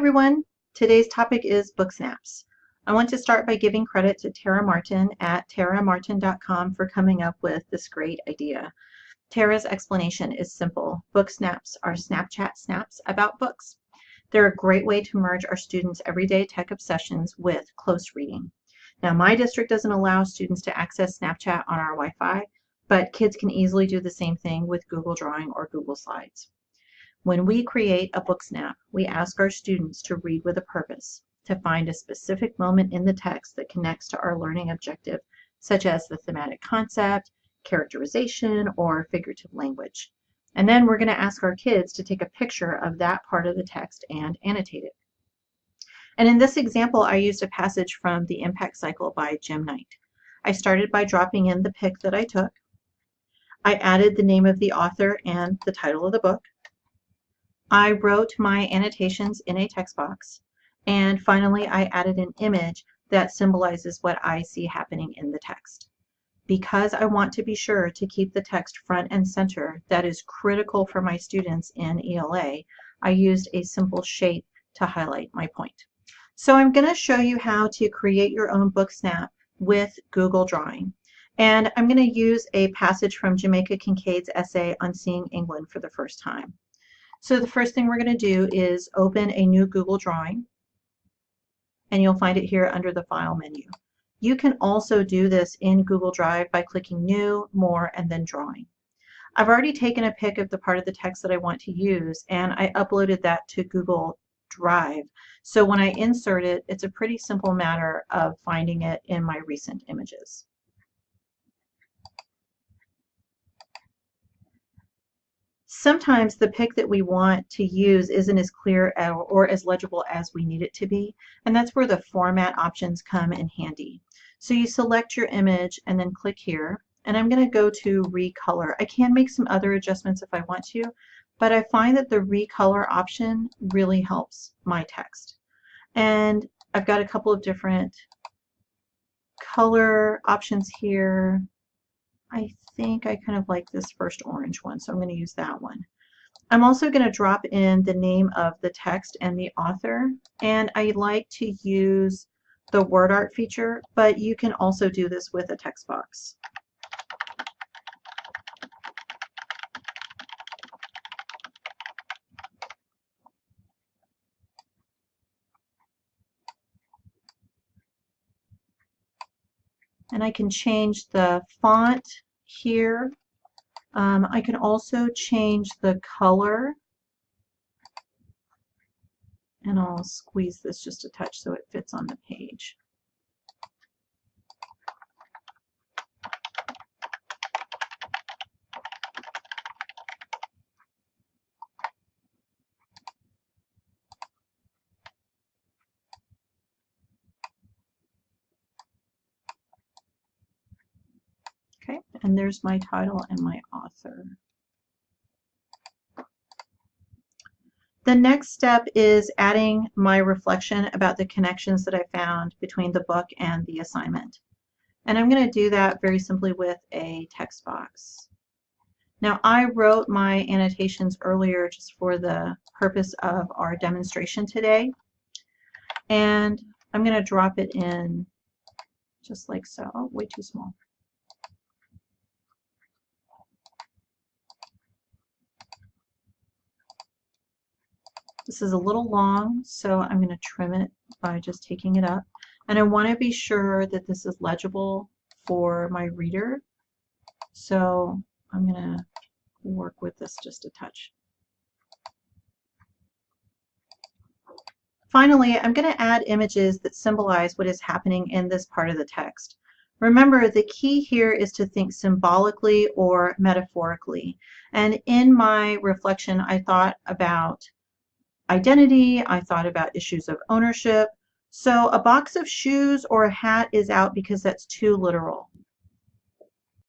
everyone. Today's topic is book snaps. I want to start by giving credit to Tara Martin at taramartin.com for coming up with this great idea. Tara's explanation is simple. Book snaps are Snapchat snaps about books. They're a great way to merge our students' everyday tech obsessions with close reading. Now, my district doesn't allow students to access Snapchat on our Wi-Fi, but kids can easily do the same thing with Google Drawing or Google Slides. When we create a book snap, we ask our students to read with a purpose, to find a specific moment in the text that connects to our learning objective, such as the thematic concept, characterization, or figurative language. And then we're going to ask our kids to take a picture of that part of the text and annotate it. And in this example, I used a passage from The Impact Cycle by Jim Knight. I started by dropping in the pic that I took. I added the name of the author and the title of the book. I wrote my annotations in a text box, and finally I added an image that symbolizes what I see happening in the text. Because I want to be sure to keep the text front and center, that is critical for my students in ELA, I used a simple shape to highlight my point. So I'm going to show you how to create your own book snap with Google Drawing. And I'm going to use a passage from Jamaica Kincaid's essay on seeing England for the first time. So the first thing we're going to do is open a new Google Drawing, and you'll find it here under the File menu. You can also do this in Google Drive by clicking New, More, and then Drawing. I've already taken a pic of the part of the text that I want to use, and I uploaded that to Google Drive. So when I insert it, it's a pretty simple matter of finding it in my recent images. Sometimes the pic that we want to use isn't as clear or as legible as we need it to be, and that's where the format options come in handy. So you select your image and then click here, and I'm going to go to recolor. I can make some other adjustments if I want to, but I find that the recolor option really helps my text. And I've got a couple of different color options here. I think I kind of like this first orange one, so I'm going to use that one. I'm also going to drop in the name of the text and the author, and I like to use the word art feature, but you can also do this with a text box. And I can change the font here. I can also change the color, and I'll squeeze this just a touch so it fits on the page. Okay, and there's my title and my author. The next step is adding my reflection about the connections that I found between the book and the assignment. And I'm going to do that very simply with a text box. Now, I wrote my annotations earlier just for the purpose of our demonstration today. And I'm going to drop it in just like so. Oh, way too small. This is a little long, so I'm going to trim it by just taking it up. And I want to be sure that this is legible for my reader. So I'm going to work with this just a touch. Finally, I'm going to add images that symbolize what is happening in this part of the text. Remember, the key here is to think symbolically or metaphorically. And in my reflection, I thought about identity, I thought about issues of ownership. So a box of shoes or a hat is out because that's too literal.